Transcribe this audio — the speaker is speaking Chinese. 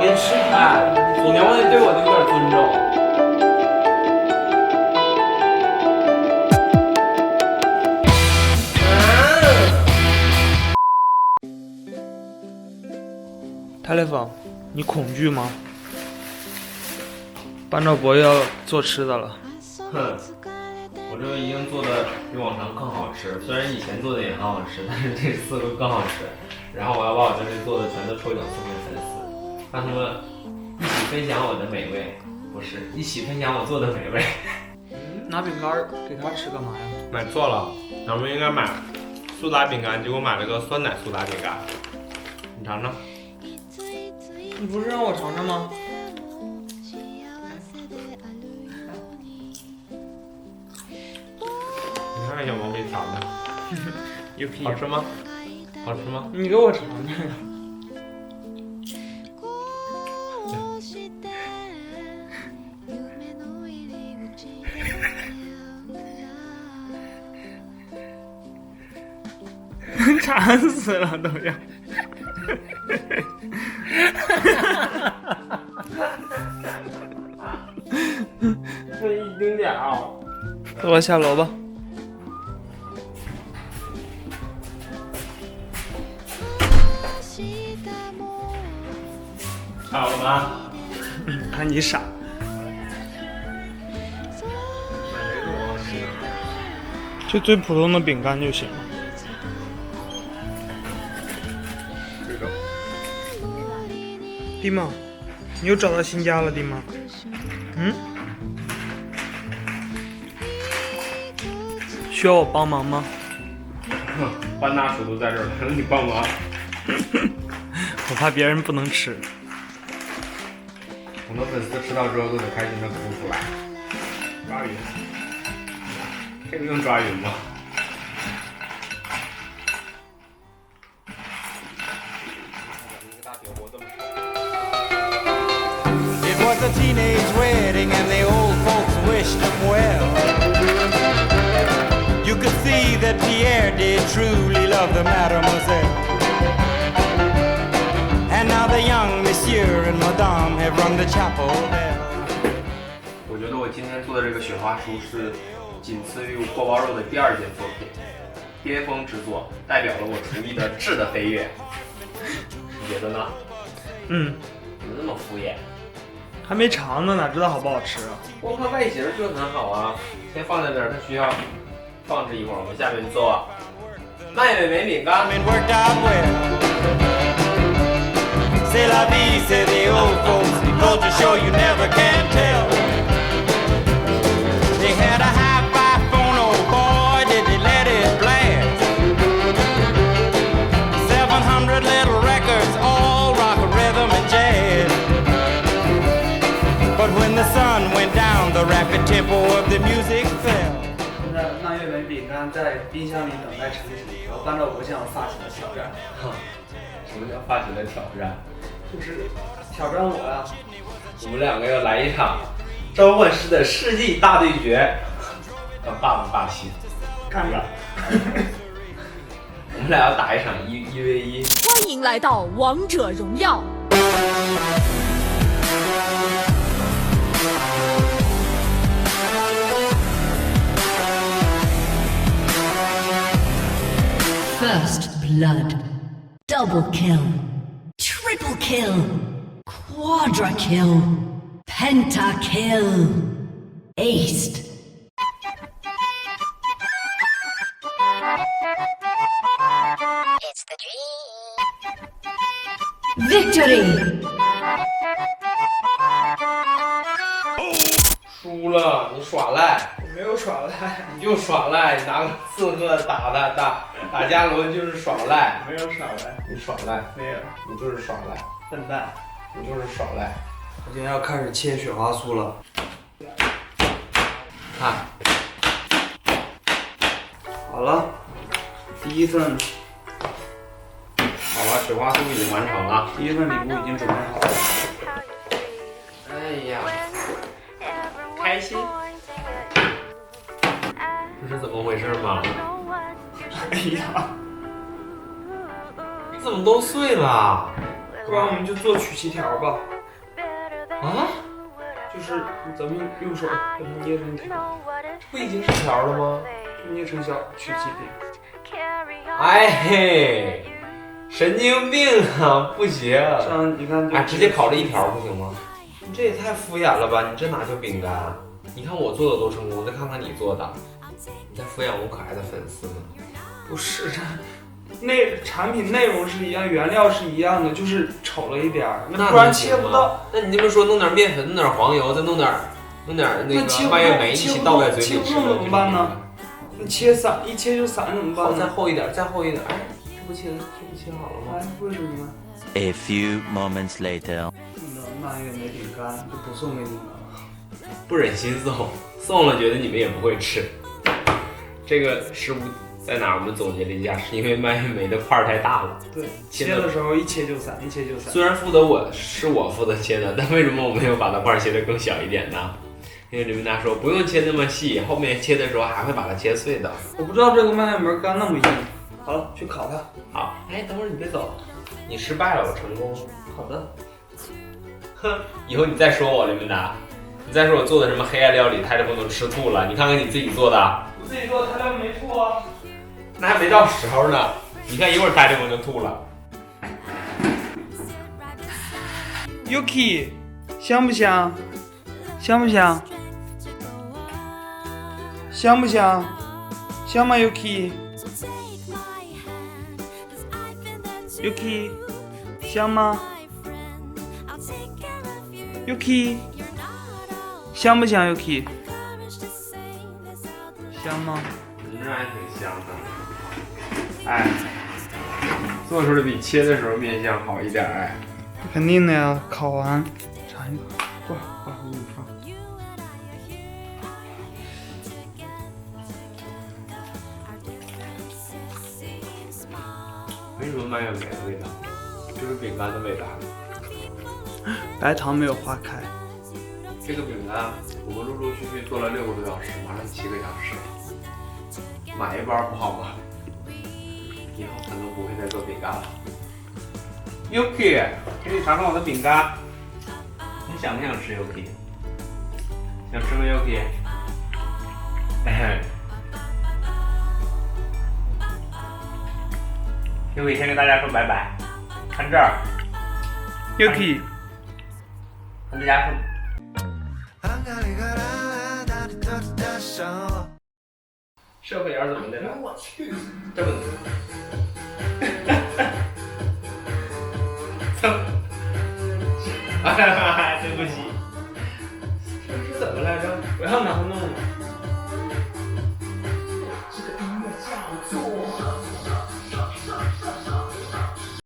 天吃，哎，总年我得对我有点尊重。泰勒风，你恐惧吗？班长伯要做吃的了。哼，我这个已经做的比往常更好吃，虽然以前做的也很好吃，但是这次会更好吃。然后我要把我这里做的全都抽奖送给粉丝，让他们一起分享我的美味，不是一起分享我做的美味。拿饼干给他吃干嘛呀？买错了，咱们应该买苏打饼干，结果买了个酸奶苏打饼干。你尝尝。你不是让我尝尝吗？你看看小毛可以尝尝，有屁！好吃吗？好吃吗？你给我尝尝呀！馋死了都要！这一丁点儿，走吧，下楼吧。好了吗？看你傻。就最普通的饼干就行了。这个。弟妹，你又找到新家了，弟妹。需要我帮忙吗？班大叔都在这儿了，让你帮忙。我怕别人不能吃。我们粉丝吃到之后都得开心的哭出来。抓云，这个用抓云吗？It was a teenage wedding and the old folks wished him well. You could see that Pierre did truly love the mademoiselle. And now the young monsieur and madame have rung the chapel bell. 我觉得我今天做的这个雪花酥是仅次于锅包肉的第二件作品，巅峰之作，代表了我厨艺的质的飞跃。你觉得呢？怎么那么敷衍？还没尝呢，哪知道好不好吃啊？光看外形就很好啊，先放在那儿，它需要放置一会儿。我们下面做蔓越莓饼干。 It worked out well. C'est la vie, say the old folks. The culture show you never can tell. They had a hi-fi phone, oh boy, did they let it blast. 700 little records, all rock, rhythm, and jazz. But when the sun went down, the rapid tempo of the music fell. 现在蔓越莓饼干在冰箱里等待成型，然后班长伯向我发起了挑战。什么叫发起了挑战？就是挑战我呀！我们两个要来一场召唤师的世纪大对决，霸不霸气？看看。我们俩要打一场1v1。欢迎来到王者荣耀。First blood. Double kill. Triple kill. Quadra kill. Penta kill. Aced. It's the dream. Victory! 输了，你耍赖，我没有耍赖，你就耍赖，你拿个刺客打加伦就是耍赖，没有耍赖，你耍赖，没有，你就是耍赖，笨蛋！你就是耍赖。我今天要开始切雪花酥了。看，好了，第一份好了，雪花酥已经完成了。礼物已经准备好了。哎呀，开心。这是怎么回事吗？哎呀，怎么都碎了？不然我们就做曲奇条吧。啊？就是咱们用手把它捏成条，不已经是条了吗？捏成小曲奇饼。哎嘿，神经病啊！不行，这样你看，直接烤这一条不行吗？你这也太敷衍了吧！你这哪叫饼干？你看我做的多成功，再看看你做的，你在敷衍我可爱的粉丝呢。不是这产品内容是一样，原料是一样的，就是丑了一点儿，那不然切不到。那你这么说，弄点面粉，弄点黄油，再弄点那个蔓越莓，一起倒在嘴里吃，切不动怎么办呢？你切散，一切就散怎么办呢？再厚一点，再厚一点。哎，这不切好了吗？哎，为什么呢？ A few moments later. 那蔓越莓饼干就不送给你们了。不忍心送了，觉得你们也不会吃。这个失误在哪儿？我们总结了一下，是因为蔓越莓的块儿太大了。对，切的时候一切就散，一切就散。虽然是我负责切的，但为什么我没有把它块儿切得更小一点呢？因为李文达说不用切那么细，后面切的时候还会把它切碎的。我不知道这个蔓越莓干那么硬。好了，去烤它。好，哎，等会儿你别走，你失败了，我成功。好的。哼，以后你再说我，李文达，你再说我做的什么黑暗料理，泰德都吃吐了。你看看你自己做的，我自己做的，泰德没吐啊。那还没到时候呢。你看一会儿泰德就吐了。Yuki， 香不香？香不香？香不香？香吗 ？Yuki， 香吗 ？Yuki， 香不香 ？Yuki， 香吗？那还挺香的。哎，做出来比切的时候面相好一点哎。肯定的呀，烤完尝一口，过来，我给你放。没什么蔓越莓的味道，就是饼干的味道。白糖没有化开。这个饼干我们陆陆续续做了6个多小时，马上7个小时。买一包不好吗？以后可能不会再做饼干了。Yuki， 给你尝尝我的饼干，你想不想吃 Yuki？ 想吃吗 Yuki？ Yuki 先跟大家说拜拜，看这儿 Yuki， 跟大家说。社会眼怎么的了？我去，这么对不起。